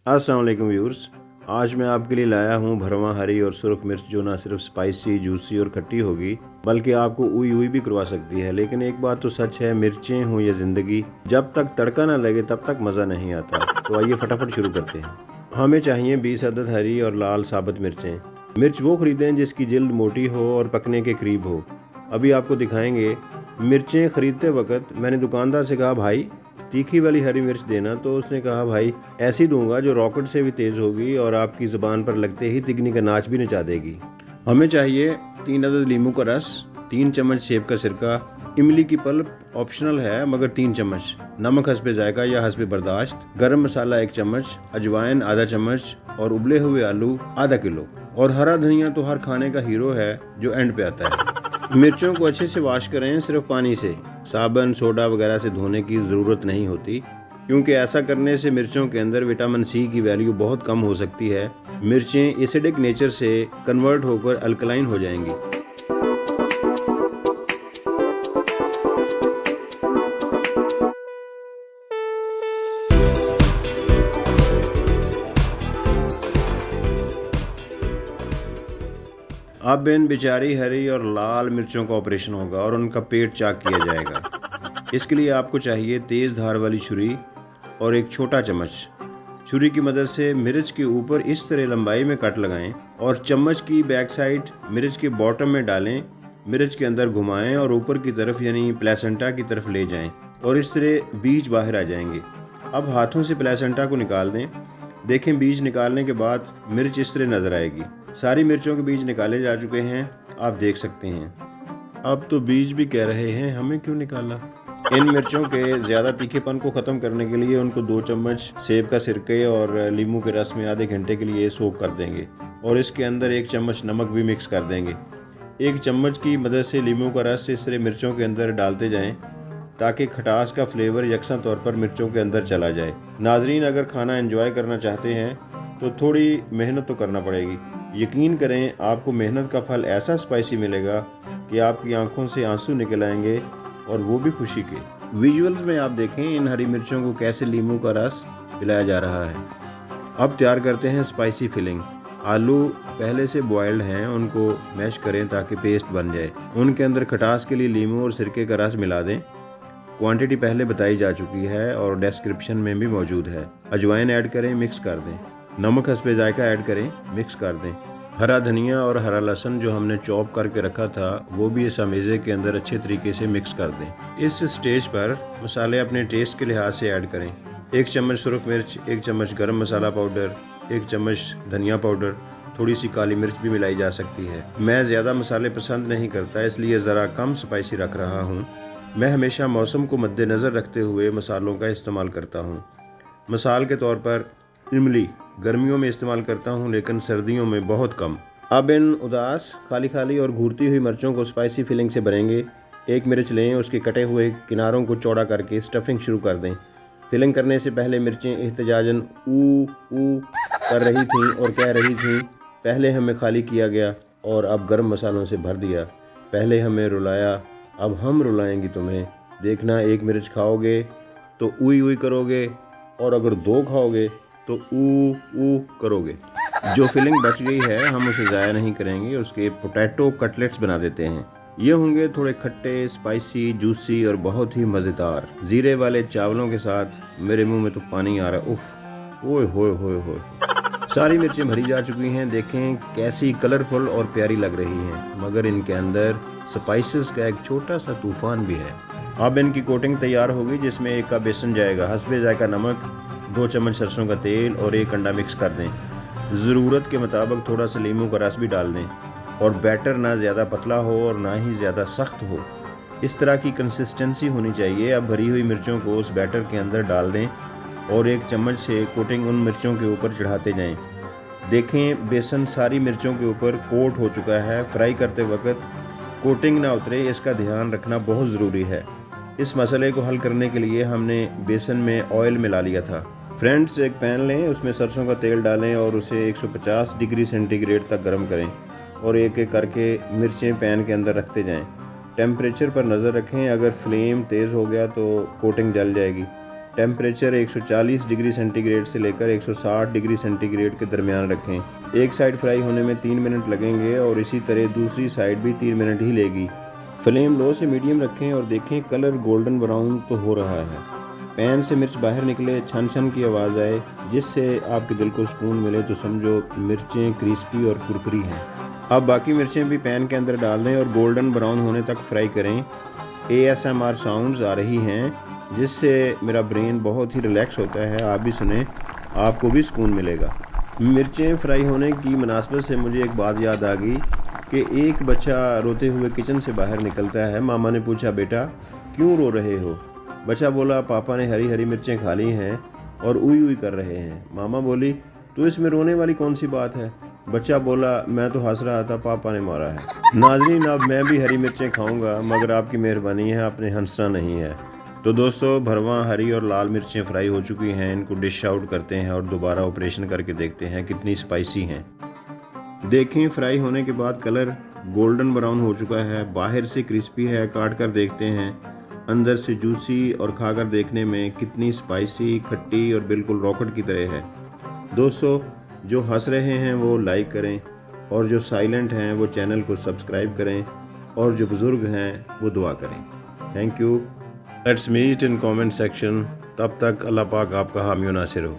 अस्सलाम वालेकुम व्यूअर्स। आज मैं आपके लिए लाया हूँ भरवां हरी और सुरख मिर्च, जो ना सिर्फ स्पाइसी, जूसी और खट्टी होगी बल्कि आपको उई उई भी करवा सकती है। लेकिन एक बात तो सच है, मिर्चें हों या ज़िंदगी, जब तक तड़का ना लगे तब तक मज़ा नहीं आता। तो आइए फटाफट शुरू करते हैं। हमें चाहिए 20 अदद हरी और लाल साबुत मिर्चें। मिर्च वो ख़रीदें जिसकी जिल्द मोटी हो और पकने के करीब हो। अभी आपको दिखाएंगे। मिर्चें ख़रीदते वक्त मैंने दुकानदार से कहा, भाई तीखी वाली हरी मिर्च देना। तो उसने कहा, भाई ऐसी दूंगा जो रॉकेट से भी तेज़ होगी और आपकी ज़ुबान पर लगते ही तिगनी का नाच भी नचा देगी। हमें चाहिए 3 अदद नींबू का रस, 3 चम्मच सेब का सिरका, इमली की पल्प ऑप्शनल है मगर 3 चम्मच, नमक हस्बे जायका या हस्बे बर्दाश्त, गरम मसाला 1 चम्मच, अजवाइन आधा चम्मच और उबले हुए आलू आधा किलो। और हरा धनिया तो हर खाने का हीरो है जो एंड पे आता है। मिर्चों को अच्छे से वॉश करें, सिर्फ पानी से। साबुन सोडा वगैरह से धोने की ज़रूरत नहीं होती, क्योंकि ऐसा करने से मिर्चों के अंदर विटामिन सी की वैल्यू बहुत कम हो सकती है। मिर्चें एसिडिक नेचर से कन्वर्ट होकर अल्कलाइन हो जाएंगी। अब इन बेचारी हरी और लाल मिर्चों का ऑपरेशन होगा और उनका पेट चाक किया जाएगा। इसके लिए आपको चाहिए तेज़ धार वाली छुरी और एक छोटा चम्मच। छुरी की मदद से मिर्च के ऊपर इस तरह लंबाई में कट लगाएं और चम्मच की बैक साइड मिर्च के बॉटम में डालें। मिर्च के अंदर घुमाएं और ऊपर की तरफ यानी प्लेसेंटा की तरफ ले जाएं और इस तरह बीज बाहर आ जाएंगे। अब हाथों से प्लेसेंटा को निकाल दें। देखें, बीज निकालने के बाद मिर्च इस तरह नज़र आएगी। सारी मिर्चों के बीज निकाले जा चुके हैं, आप देख सकते हैं। अब तो बीज भी कह रहे हैं हमें क्यों निकाला। इन मिर्चों के ज़्यादा तीखेपन को ख़त्म करने के लिए उनको 2 चम्मच सेब का सिरके और नींबू के रस में आधे घंटे के लिए सोक कर देंगे और इसके अंदर 1 चम्मच नमक भी मिक्स कर देंगे। 1 चम्मच की मदद से नींबू का रस इस तरह मिर्चों के अंदर डालते जाएं ताकि खटास का फ्लेवर यकसा तौर पर मिर्चों के अंदर चला जाए। नाजरीन, अगर खाना एंजॉय करना चाहते हैं तो थोड़ी मेहनत तो करना पड़ेगी। यकीन करें, आपको मेहनत का फल ऐसा स्पाइसी मिलेगा कि आपकी आंखों से आंसू निकल आएंगे, और वो भी खुशी के। विजुअल्स में आप देखें इन हरी मिर्चों को कैसे नींबू का रस पिलाया जा रहा है। अब तैयार करते हैं स्पाइसी फिलिंग। आलू पहले से बॉयल्ड हैं, उनको मैश करें ताकि पेस्ट बन जाए। उनके अंदर खटास के लिए नींबू और सिरके का रस मिला दें। क्वांटिटी पहले बताई जा चुकी है और डिस्क्रिप्शन में भी मौजूद है। अजवाइन ऐड करें, मिक्स कर दें। नमक हस्बे जायका ऐड करें, मिक्स कर दें। हरा धनिया और हरा लहसुन जो हमने चॉप करके रखा था वो भी इस अमेज़े के अंदर अच्छे तरीके से मिक्स कर दें। इस स्टेज पर मसाले अपने टेस्ट के लिहाज से ऐड करें। 1 चम्मच सुरख मिर्च, 1 चम्मच गरम मसाला पाउडर, 1 चम्मच धनिया पाउडर, थोड़ी सी काली मिर्च भी मिलाई जा सकती है। मैं ज़्यादा मसाले पसंद नहीं करता, इसलिए ज़रा कम स्पाइसी रख रहा हूँ। मैं हमेशा मौसम को मद्देनज़र रखते हुए मसालों का इस्तेमाल करता हूँ। मिसाल के तौर पर इमली गर्मियों में इस्तेमाल करता हूँ, लेकिन सर्दियों में बहुत कम। अब इन उदास, खाली खाली और घूरती हुई मिर्चों को स्पाइसी फिलिंग से भरेंगे। 1 मिर्च लें, उसके कटे हुए किनारों को चौड़ा करके स्टफिंग शुरू कर दें। फिलिंग करने से पहले मिर्चें एहतजाजन ऊ ऊ कर रही थीं और कह रही थीं, पहले हमें खाली किया गया और अब गर्म मसालों से भर दिया। पहले हमें रुलाया, अब हम रुलाएंगी तुम्हें। देखना, 1 मिर्च खाओगे तो उई उई करोगे और अगर 2 खाओगे तो ऊ ऊ करोगे। जो फिलिंग बच गई है हम उसे ज़ाया नहीं करेंगे, उसके पोटैटो कटलेट्स बना देते हैं। ये होंगे थोड़े खट्टे, स्पाइसी, जूसी और बहुत ही मज़ेदार। ज़ीरे वाले चावलों के साथ मेरे मुंह में तो पानी आ रहा है। उफ, ओए होए होए होए। सारी मिर्चें भरी जा चुकी हैं। देखें कैसी कलरफुल और प्यारी लग रही हैं, मगर इनके अंदर स्पाइसेस का एक छोटा सा तूफान भी है। अब इनकी कोटिंग तैयार होगी, जिसमें 1 कप बेसन जाएगा, हस्बे जायका नमक, 2 चम्मच सरसों का तेल और 1 अंडा मिक्स कर दें। ज़रूरत के मुताबिक थोड़ा सा नींबू का रस भी डाल दें और बैटर ना ज़्यादा पतला हो और ना ही ज़्यादा सख्त हो। इस तरह की कंसिस्टेंसी होनी चाहिए। अब भरी हुई मिर्चों को उस बैटर के अंदर डाल दें और 1 चम्मच से कोटिंग उन मिर्चों के ऊपर चढ़ाते जाएं। देखें, बेसन सारी मिर्चों के ऊपर कोट हो चुका है। फ्राई करते वक्त कोटिंग ना उतरे, इसका ध्यान रखना बहुत ज़रूरी है। इस मसले को हल करने के लिए हमने बेसन में ऑयल मिला लिया था। फ्रेंड्स, एक पैन लें, उसमें सरसों का तेल डालें और उसे 150 डिग्री सेंटीग्रेड तक गर्म करें और एक एक करके मिर्चें पैन के अंदर रखते जाएं। टेम्परेचर पर नज़र रखें, अगर फ्लेम तेज़ हो गया तो कोटिंग जल जाएगी। टेम्परेचर 140 डिग्री सेंटीग्रेड से लेकर 160 डिग्री सेंटीग्रेड के दरमियान रखें। एक साइड फ्राई होने में 3 मिनट लगेंगे और इसी तरह दूसरी साइड भी 3 मिनट ही लेगी। फ्लेम लो से मीडियम रखें और देखें कलर गोल्डन ब्राउन तो हो रहा है। पैन से मिर्च बाहर निकले, छन छन की आवाज़ आए, जिससे आपके दिल को सुकून मिले तो समझो मिर्चें क्रिस्पी और कुरकुरी हैं। अब बाकी मिर्चें भी पैन के अंदर डाल दें और गोल्डन ब्राउन होने तक फ्राई करें। ASMR साउंड्स आ रही हैं, जिससे मेरा ब्रेन बहुत ही रिलैक्स होता है। आप भी सुने, आपको भी सुकून मिलेगा। मिर्चें फ्राई होने की मुनासबत से मुझे एक बात याद आ गई कि एक बच्चा रोते हुए किचन से बाहर निकलता है। मामा ने पूछा, बेटा क्यों रो रहे हो? बच्चा बोला, पापा ने हरी हरी मिर्चें खा ली हैं और उई उई कर रहे हैं। मामा बोली, तो इसमें रोने वाली कौन सी बात है? बच्चा बोला, मैं तो हंस रहा था, पापा ने मारा है। नाज़रीन, अब मैं भी हरी मिर्चें खाऊंगा, मगर आपकी मेहरबानी है, आपने हंसना नहीं है। तो दोस्तों, भरवां हरी और लाल मिर्चें फ्राई हो चुकी हैं। इनको डिश आउट करते हैं और दोबारा ऑपरेशन करके देखते हैं कितनी स्पाइसी हैं। देखें, फ्राई होने के बाद कलर गोल्डन ब्राउन हो चुका है, बाहर से क्रिस्पी है। काट कर देखते हैं, अंदर से जूसी और खाकर देखने में कितनी स्पाइसी, खट्टी और बिल्कुल रॉकेट की तरह है। दोस्तों, जो हंस रहे हैं वो लाइक करें और जो साइलेंट हैं वो चैनल को सब्सक्राइब करें और जो बुज़ुर्ग हैं वो दुआ करें। Thank you. Let's meet in comment section. तब तक अल्लाह पाक आपका हामी नासिर हो।